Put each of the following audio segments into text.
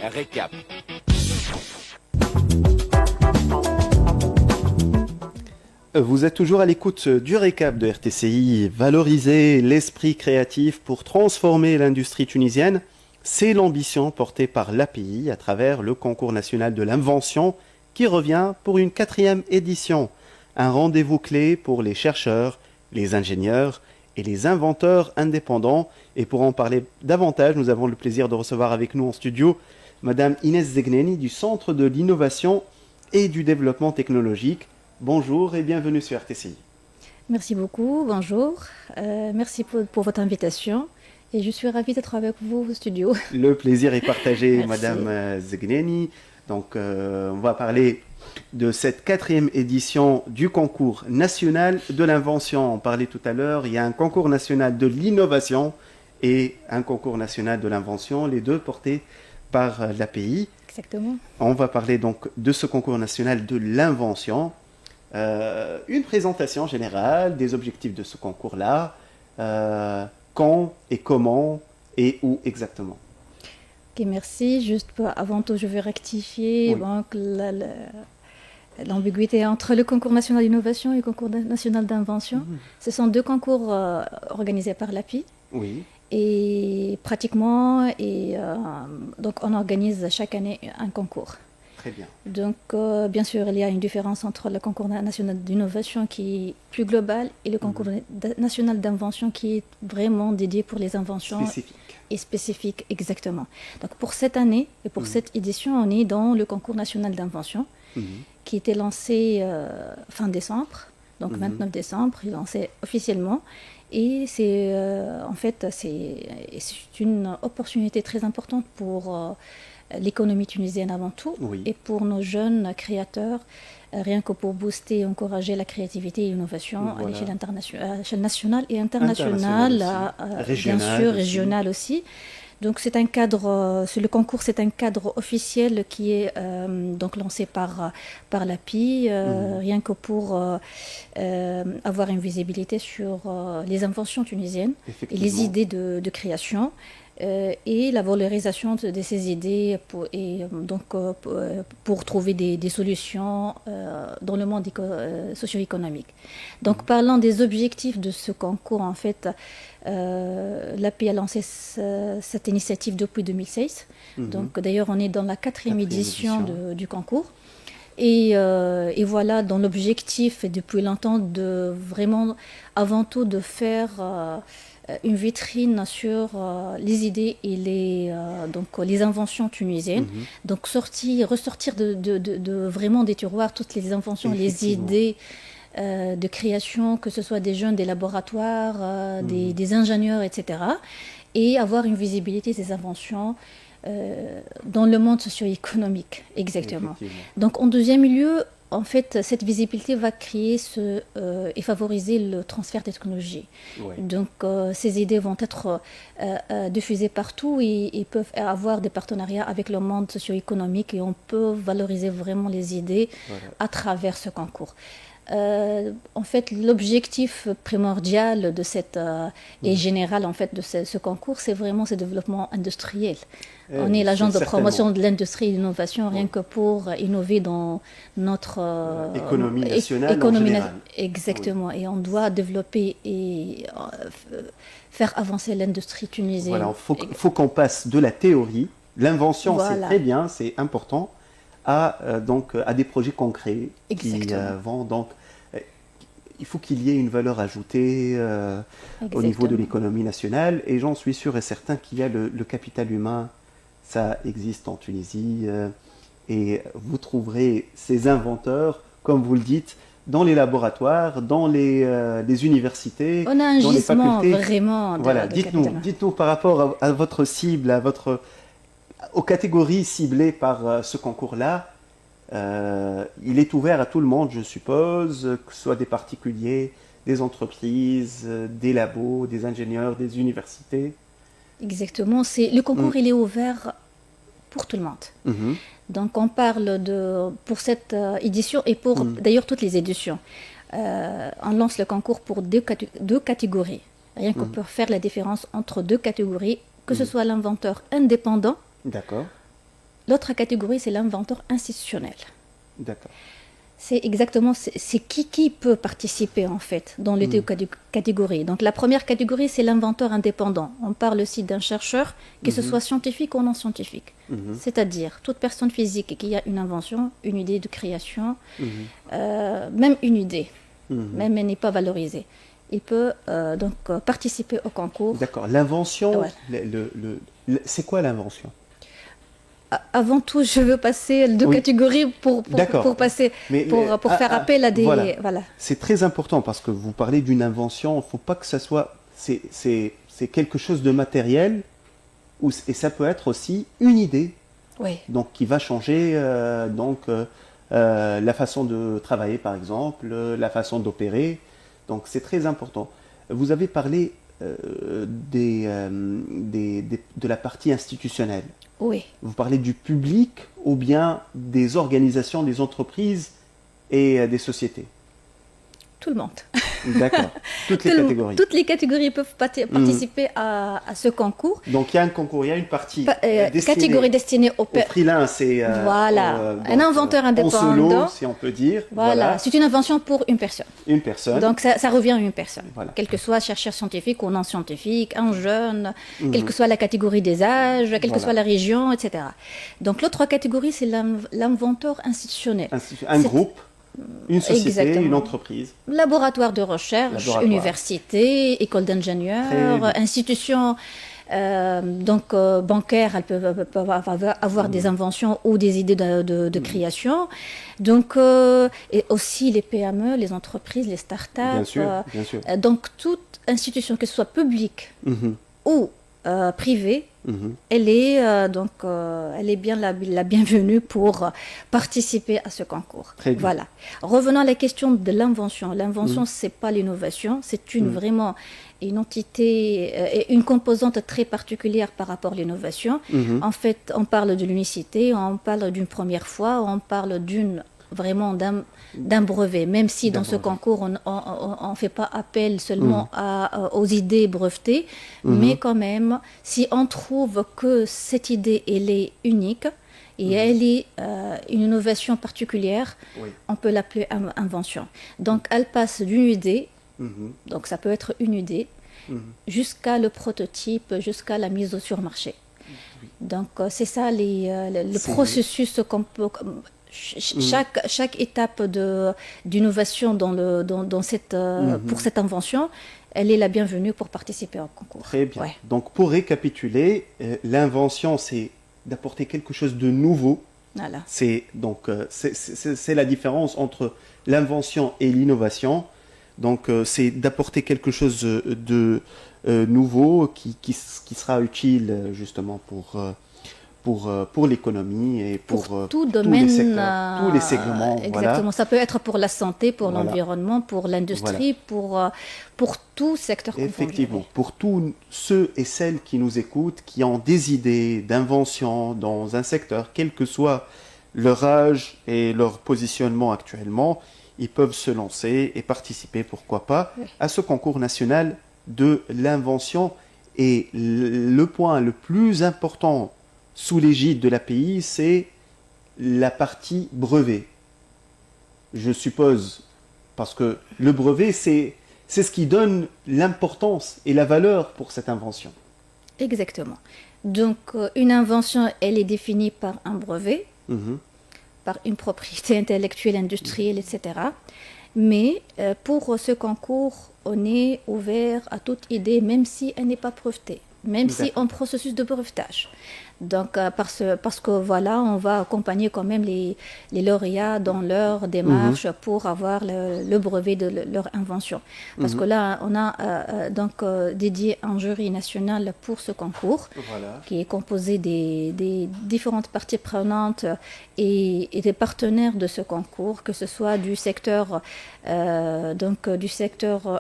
Un récap. Vous êtes toujours à l'écoute du récap de RTCI. Valoriser l'esprit créatif pour transformer l'industrie tunisienne, c'est l'ambition portée par l'API à travers le concours national de l'invention qui revient pour une 4e édition. Un rendez-vous clé pour les chercheurs, les ingénieurs et les inventeurs indépendants. Et pour en parler davantage, nous avons le plaisir de recevoir avec nous en studio Madame Inès Zegneni du Centre de l'innovation et du développement technologique. Bonjour et bienvenue sur RTCI. Merci beaucoup, bonjour. Merci pour votre invitation et je suis ravie d'être avec vous au studio. Le plaisir est partagé, Merci. Madame Zegneni. Donc, on va parler de cette 4e édition du concours national de l'invention. On parlait tout à l'heure, il y a un concours national de l'innovation et un concours national de l'invention, les deux portés par l'API. Exactement. On va parler donc de ce concours national de l'invention. Une présentation générale des objectifs de ce concours-là, quand et comment et où exactement. Ok, merci. Juste avant tout, je veux rectifier Oui. donc, l'ambiguïté entre le concours national d'innovation et le concours national d'invention. Ce sont deux concours organisés par l'API. Oui, Et pratiquement, donc on organise chaque année un concours. très bien. Donc, bien sûr, il y a une différence entre le concours national d'innovation qui est plus global et le concours national d'invention qui est vraiment dédié pour les inventions Spécifique. et spécifique, exactement. Donc, pour cette année et pour cette édition, on est dans le concours national d'invention qui était lancé fin décembre, donc 29 décembre, il est lancé officiellement. Et c'est en fait, c'est une opportunité très importante pour l'économie tunisienne avant tout, Oui. et pour nos jeunes créateurs, rien que pour booster et encourager la créativité et l'innovation Voilà. à l'échelle nationale et internationale, Internationale aussi. bien Régionale sûr, aussi. régionale aussi. Donc c'est un cadre, le concours, c'est un cadre officiel qui est donc lancé par l'API, rien que pour avoir une visibilité sur les inventions tunisiennes et les Effectivement. idées de création. Et la valorisation de ces idées pour trouver des solutions dans le monde socio-économique. Donc, parlant des objectifs de ce concours, en fait, l'API a lancé cette initiative depuis 2016. Donc, d'ailleurs, on est dans la 4e édition du concours. Et voilà, dans l'objectif, depuis longtemps, de vraiment, avant tout, de faire une vitrine sur les idées et les inventions tunisiennes. Donc ressortir vraiment des tiroirs toutes les inventions, les idées de création, que ce soit des jeunes, des laboratoires, des ingénieurs, etc. Et avoir une visibilité des inventions dans le monde socio-économique, exactement. Donc en deuxième lieu, en fait, cette visibilité va créer et favoriser le transfert des technologies. Ouais. Donc, ces idées vont être diffusées partout et peuvent avoir des partenariats avec le monde socio-économique et on peut valoriser vraiment les idées à travers ce concours. En fait, l'objectif primordial de et général en fait de ce concours, c'est vraiment ce développement industriel. On est l'agence de promotion de l'industrie et de l'innovation, rien que pour innover dans notre économie nationale en général. Exactement. Et on doit développer et faire avancer l'industrie tunisienne. Voilà, il faut qu'on passe de la théorie, l'invention c'est très bien, c'est important, à des projets concrets qui vont donc. Il faut qu'il y ait une valeur ajoutée au niveau de l'économie nationale et j'en suis sûr et certain qu'il y a le capital humain, ça existe en Tunisie et vous trouverez ces inventeurs, comme vous le dites, dans les laboratoires, dans les universités, on a un dans les gisement facultés. Vraiment voilà, dites-nous par rapport à votre cible, aux catégories ciblées par ce concours-là. Il est ouvert à tout le monde, je suppose, que ce soit des particuliers, des entreprises, des labos, des ingénieurs, des universités. Exactement. Le concours, il est ouvert pour tout le monde. Donc, on parle pour cette édition et pour d'ailleurs toutes les éditions. On lance le concours pour deux catégories. Rien qu'on peut faire la différence entre deux catégories, que ce soit l'inventeur indépendant. D'accord. L'autre catégorie, c'est l'inventeur institutionnel. D'accord. C'est exactement, c'est qui peut participer en fait dans les deux catégories. Donc la première catégorie, c'est l'inventeur indépendant. On parle aussi d'un chercheur, que ce soit scientifique ou non scientifique. C'est-à-dire toute personne physique qui a une invention, une idée de création, même une idée, même elle n'est pas valorisée. Il peut donc participer au concours. D'accord. L'invention, Ouais. c'est quoi l'invention? Avant tout, je veux passer deux catégories pour passer, pour faire appel à des... Voilà. C'est très important parce que vous parlez d'une invention, il ne faut pas que ça soit... C'est quelque chose de matériel et ça peut être aussi une idée Oui. donc, qui va changer la façon de travailler, par exemple, la façon d'opérer. Donc c'est très important. Vous avez parlé de la partie institutionnelle. Oui. Vous parlez du public ou bien des organisations, des entreprises et des sociétés? Tout le monde. D'accord. Toutes les catégories. Toutes les catégories peuvent participer à ce concours. Donc il y a un concours, il y a une partie catégorie destinée au freelance et voilà. Un inventeur indépendant. En solo, si on peut dire. Voilà. C'est une invention pour une personne. Une personne. Donc ça revient à une personne. Voilà. Quel que soit chercheur scientifique ou non scientifique, un jeune, quelle que soit la catégorie des âges, quelle que soit la région, etc. Donc l'autre catégorie, c'est l'inventeur institutionnel. Un groupe. Une société, exactement. Une entreprise. Laboratoire de recherche, université, école d'ingénieurs, institution bancaire, elles peuvent avoir des inventions ou des idées de création. Donc, et aussi les PME, les entreprises, les startups. Bien sûr, bien sûr. Donc, toute institution, que ce soit publique ou privée, elle est elle est bien la bienvenue pour participer à ce concours. Très bien. Voilà. Revenons à la question de l'invention. L'invention, c'est pas l'innovation, c'est vraiment une entité, une composante très particulière par rapport à l'innovation. En fait, on parle de l'unicité, on parle d'une première fois, on parle vraiment d'un brevet, même si dans ce concours, on ne fait pas appel seulement aux idées brevetées, mais quand même, si on trouve que cette idée, elle est unique, et elle est une innovation particulière, on peut l'appeler invention. Donc, elle passe d'une idée, donc ça peut être une idée, jusqu'à le prototype, jusqu'à la mise sur marché. Donc, c'est ça le processus qu'on peut... Chaque étape d'innovation pour cette invention, elle est la bienvenue pour participer au concours. Très bien. Ouais. Donc, pour récapituler, l'invention, c'est d'apporter quelque chose de nouveau. Voilà. C'est la différence entre l'invention et l'innovation. Donc, c'est d'apporter quelque chose de nouveau qui sera utile justement pour l'économie et pour tout domaine, tous les secteurs, tous les segments. Exactement. Voilà. Ça peut être pour la santé, pour l'environnement, pour l'industrie, pour tout secteur confondu. Effectivement, pour tous ceux et celles qui nous écoutent, qui ont des idées d'invention dans un secteur, quel que soit leur âge et leur positionnement actuellement, ils peuvent se lancer et participer, pourquoi pas, à ce concours national de l'invention. Et le point le plus important sous l'égide de l'API, c'est la partie brevet. Je suppose, parce que le brevet, c'est ce qui donne l'importance et la valeur pour cette invention. Exactement. Donc, une invention, elle est définie par un brevet, par une propriété intellectuelle, industrielle, etc. Mais pour ce concours, on est ouvert à toute idée, même si elle n'est pas brevetée, même si en processus de brevetage. Donc, parce que voilà, on va accompagner quand même les lauréats dans leur démarche pour avoir le brevet de leur invention. Parce que là, on a dédié un jury national pour ce concours, qui est composé des différentes parties prenantes et des partenaires de ce concours, que ce soit du secteur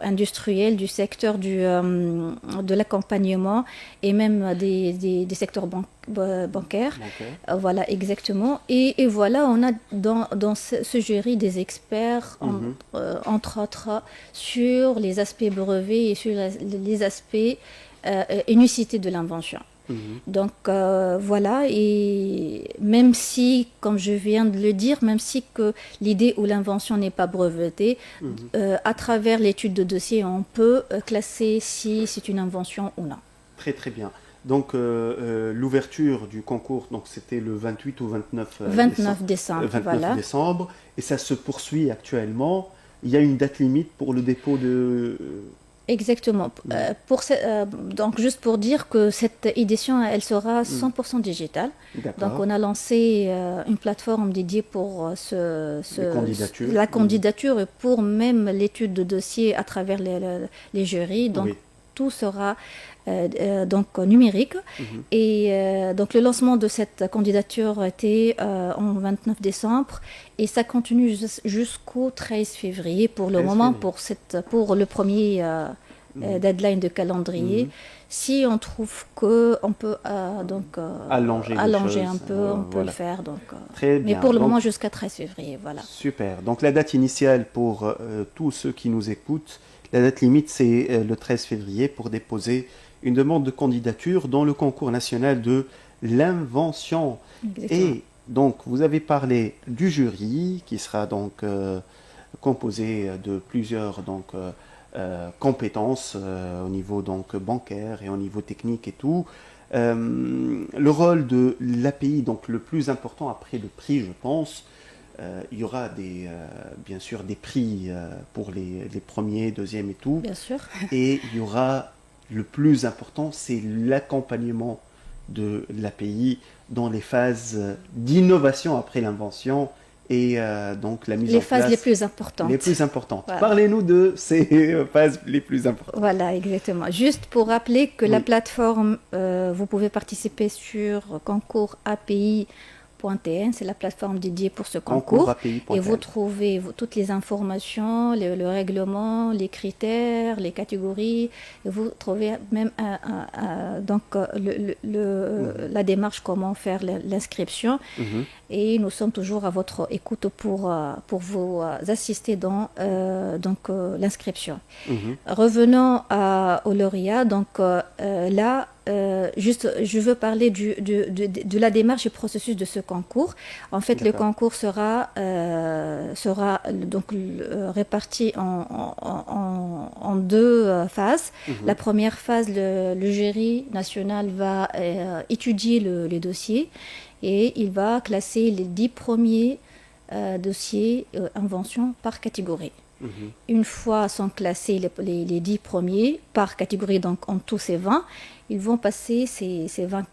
industriel, du secteur de l'accompagnement et même des secteurs bancaires bancaire. Ok. Voilà, exactement. Et voilà, on a dans ce jury des experts, entre autres, sur les aspects brevets et sur les aspects unicité de l'invention. Donc voilà, et même si, comme je viens de le dire, même si que l'idée ou l'invention n'est pas brevetée, à travers l'étude de dossier, on peut classer si c'est une invention ou non. Très très bien. Donc l'ouverture du concours, donc c'était le 28 ou 29 29 décembre, 29 voilà. décembre, et ça se poursuit actuellement. Il y a une date limite pour le dépôt de... Exactement. Donc, juste pour dire que cette édition, elle sera 100% digitale. Donc, D'accord. on a lancé une plateforme dédiée pour Les candidatures. la candidature et pour même l'étude de dossier à travers les jurys. Donc, Oui. tout sera donc numérique. Et donc, le lancement de cette candidature était en 29 décembre et ça continue jusqu'au 13 février pour le 13 moment, février. pour le premier deadline de calendrier. Si on trouve qu'on peut Allonger les allonger choses. un peu, on peut Voilà. le faire. Donc, Très mais bien. pour le Donc, moment, jusqu'à 13 février. Voilà. super. Donc la date initiale pour tous ceux qui nous écoutent, la date limite c'est le 13 février pour déposer une demande de candidature dans le concours national de l'invention. Exactement. Et donc vous avez parlé du jury qui sera donc composé de plusieurs compétences au niveau donc bancaire et au niveau technique et tout. Le rôle de l'API, donc le plus important après le prix, je pense, il y aura bien sûr des prix pour les premiers, deuxièmes et tout. Bien sûr. Et il y aura le plus important, c'est l'accompagnement de l'API dans les phases d'innovation après l'invention et donc la mise Les en place. phases les plus importantes. Les plus importantes. Voilà. Parlez-nous de ces phases les plus importantes. Voilà, exactement. Juste pour rappeler que la Oui. plateforme, vous pouvez participer sur concours API.tn, c'est la plateforme dédiée pour ce concours. API.tn. Et vous trouvez toutes les informations, le règlement, les critères, les catégories. Et vous trouvez même la démarche, comment faire l'inscription. Et nous sommes toujours à votre écoute pour vous assister dans l'inscription. Revenons au lauréat. Donc là, juste, je veux parler de la démarche et processus de ce concours. En fait, le concours sera donc réparti en deux phases. La première phase, le jury national va étudier les dossiers et il va classer les 10 premiers dossiers inventions par catégorie. Une fois sont classés les 10 premiers par catégorie, donc en tout c'est 20, ils vont passer, ces 20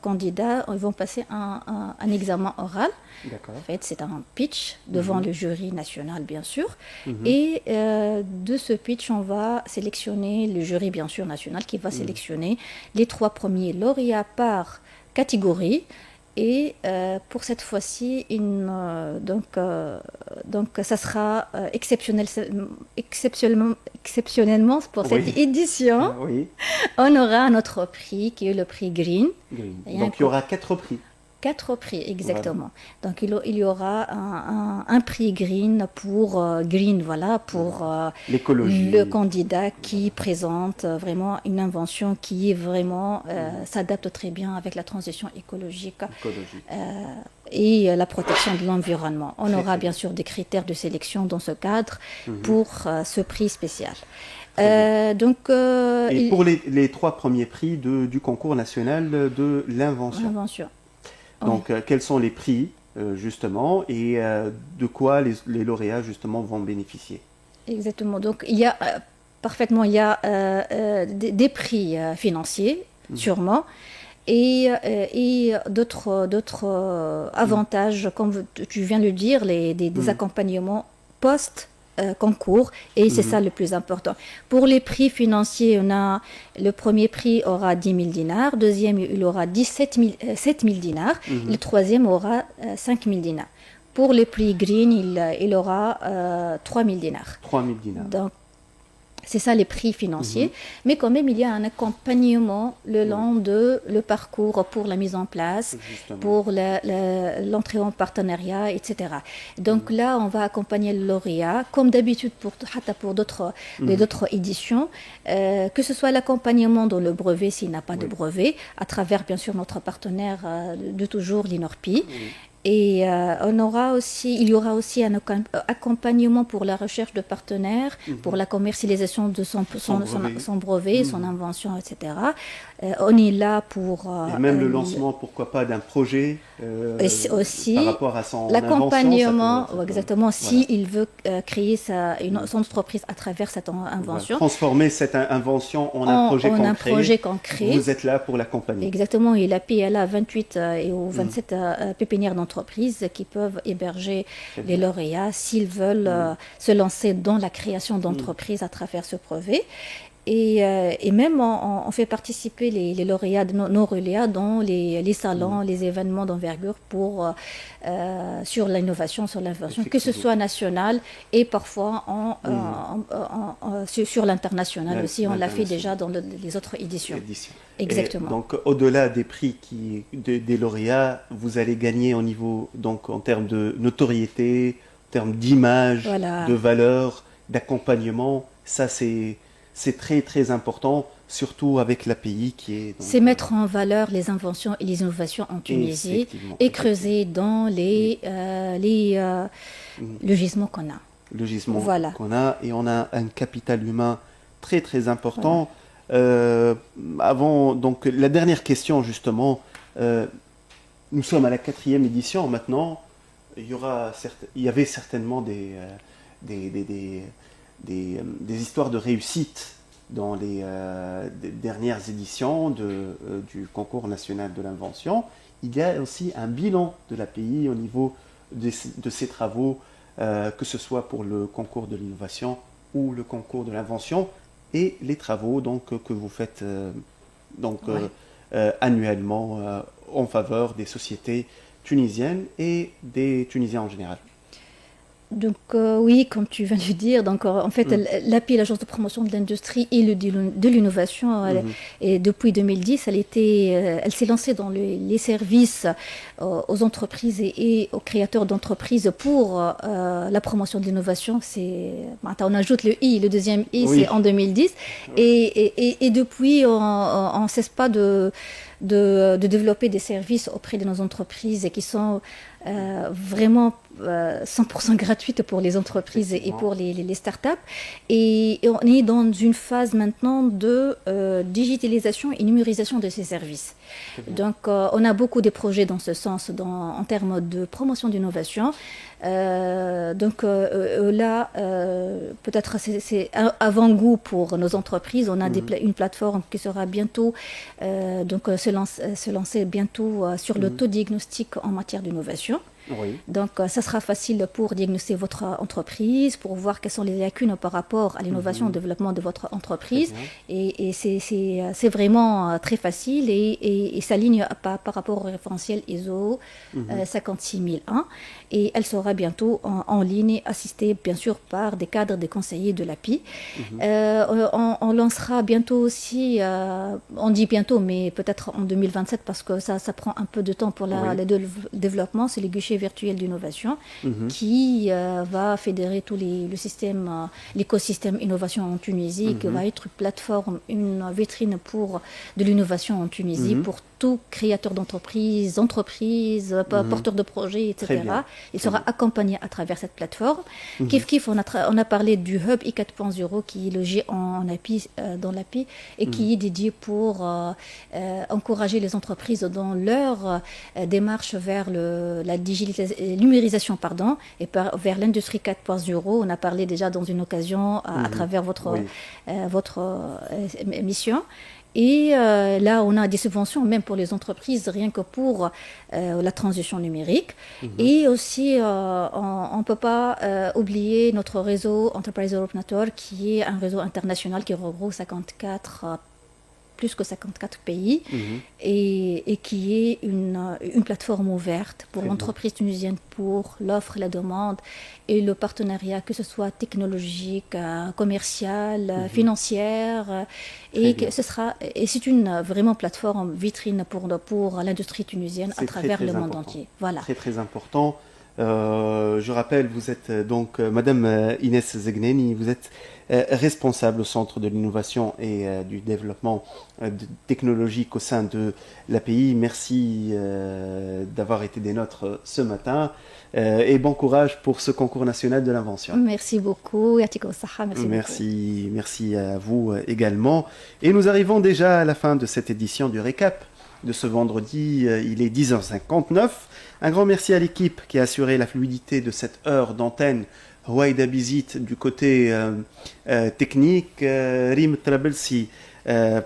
candidats, ils vont passer un examen oral. D'accord. En fait, c'est un pitch devant le jury national, bien sûr. Et de ce pitch, on va sélectionner, le jury, bien sûr, national, qui va sélectionner les 3 premiers lauréats par catégorie. Et pour cette fois-ci, donc ça sera exceptionnellement pour cette édition, on aura notre prix qui est le prix Green. Donc il y aura 4 prix. 4 prix, exactement. Voilà. Donc il y aura un prix Green pour l'écologie. Le candidat qui présente vraiment une invention qui est vraiment s'adapte très bien avec la transition écologique. Et la protection de l'environnement. On aura bien sûr des critères de sélection dans ce cadre pour ce prix spécial. Et pour les 3 premiers prix du concours national de l'invention. Donc, quels sont les prix, justement, et de quoi les lauréats, justement, vont bénéficier? Exactement. Donc, il y a des prix financiers, sûrement, et d'autres avantages, comme tu viens de le dire, des accompagnements post-concours, et c'est ça le plus important. Pour les prix financiers, le premier prix aura 10 000 dinars, deuxième il aura 7 000 dinars, le troisième aura 5 000 dinars. Pour le prix Green, il aura 3 000 dinars. 3 000 dinars. Donc, C'est ça les prix financiers, mais quand même il y a un accompagnement le long de le parcours pour la mise en place, Justement. pour l'entrée en partenariat, etc. Donc là, on va accompagner le lauréat, comme d'habitude pour d'autres éditions, que ce soit l'accompagnement dans le brevet s'il n'a pas de brevet, à travers bien sûr notre partenaire de toujours, l'INORPI. Et il y aura aussi un accompagnement pour la recherche de partenaires, pour la commercialisation de son brevet, son invention, etc. On est là pour... Et même le lancement, pourquoi pas, d'un projet aussi, par rapport à son l'accompagnement, invention. Exactement, s'il veut créer son entreprise à travers cette invention. Transformer cette invention en un projet concret. Vous êtes là pour l'accompagner. Exactement, et l'API, elle a 28 et 27 pépinières d'entreprise qui peuvent héberger les lauréats s'ils veulent se lancer dans la création d'entreprises à travers ce brevet. Et même on fait participer les lauréats, nos lauréats dans les salons, les événements d'envergure sur l'innovation, sur l'invention, que ce soit national et parfois sur l'international aussi. On l'a fait déjà dans les autres éditions. Exactement. Et donc au-delà des prix des lauréats, vous allez gagner au niveau, donc en termes de notoriété, en termes d'image, de valeur, d'accompagnement. Ça c'est très très important, surtout avec l'API qui est... C'est mettre en valeur les inventions et les innovations en Tunisie et creuser dans le gisement qu'on a. Le gisement qu'on a, et on a un capital humain très très important. Avant, donc la dernière question justement, nous sommes à la 4e édition maintenant. Il y avait certainement des histoires de réussite dans les dernières éditions du concours national de l'invention. Il y a aussi un bilan de l'API au niveau de ses travaux, que ce soit pour le concours de l'innovation ou le concours de l'invention, et les travaux donc, que vous faites annuellement en faveur des sociétés tunisiennes et des Tunisiens en général. Donc oui, comme tu viens de le dire, donc en fait l'API, l'agence de promotion de l'industrie et de l'innovation, et depuis 2010, elle s'est lancée dans les services aux entreprises et aux créateurs d'entreprises pour la promotion de l'innovation. On ajoute le I, le deuxième I, c'est en 2010, et depuis on ne cesse pas de développer des services auprès de nos entreprises et qui sont vraiment 100% gratuites pour les entreprises et pour les startups. Et on est dans une phase maintenant de digitalisation et numérisation de ces services. Donc on a beaucoup de projets dans ce sens en termes de promotion d'innovation. Donc là, peut-être c'est un avant-goût pour nos entreprises. On a une plateforme qui sera bientôt se lancer bientôt sur l'autodiagnostic en matière d'innovation. Oui. Donc, ça sera facile pour diagnostiquer votre entreprise, pour voir quelles sont les lacunes par rapport à l'innovation, au développement de votre entreprise. Et c'est vraiment très facile et s'aligne par rapport au référentiel ISO 56001. Et elle sera bientôt en ligne, assistée bien sûr par des cadres, des conseillers de l'API. On lancera bientôt aussi, on dit bientôt, mais peut-être en 2027 parce que ça prend un peu de temps pour le développement, c'est le guichet virtuel d'innovation qui va fédérer tout l'écosystème innovation en Tunisie, qui va être une plateforme, une vitrine pour de l'innovation en Tunisie, pour tout créateur d'entreprise, porteur de projets, etc. Il sera accompagné à travers cette plateforme. Kif, on a parlé du Hub I4.0 qui est logé dans l'API et qui est dédié pour encourager les entreprises dans leur démarche vers la numérisation, et vers l'industrie 4.0. On a parlé déjà dans une occasion à travers votre mission. Et là, on a des subventions même pour les entreprises, rien que pour la transition numérique. Et aussi, on ne peut pas oublier notre réseau Enterprise Europe Network, qui est un réseau international qui regroupe 54 plus que 54 pays et qui est une plateforme ouverte pour l'entreprise tunisienne pour l'offre, la demande et le partenariat, que ce soit technologique, commercial, financière. Et c'est une vraiment plateforme vitrine pour l'industrie tunisienne à travers le monde entier. Voilà. Très très important. Je rappelle, vous êtes donc Madame Inès Zegneni, vous êtes responsable au Centre de l'innovation et du développement technologique au sein de l'API. Merci d'avoir été des nôtres ce matin et bon courage pour ce concours national de l'invention. Merci beaucoup. Merci à vous également. Et nous arrivons déjà à la fin de cette édition du récap de ce vendredi. Il est 10h59. Un grand merci à l'équipe qui a assuré la fluidité de cette heure d'antenne. Houaïda Bizit du côté technique, Rim Trabelsi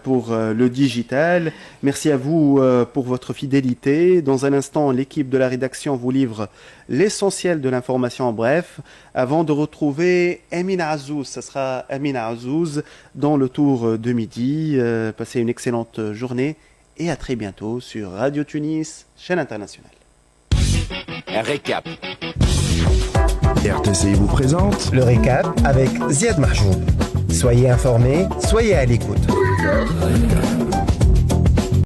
pour le digital. Merci à vous pour votre fidélité. Dans un instant, l'équipe de la rédaction vous livre l'essentiel de l'information en bref, avant de retrouver Amina Azouz. Ce sera Amina Azouz dans le tour de midi. Passez une excellente journée et à très bientôt sur Radio Tunis, chaîne internationale. Un récap. RTCI vous présente le récap avec Ziad Mahjoub. Soyez informés, soyez à l'écoute.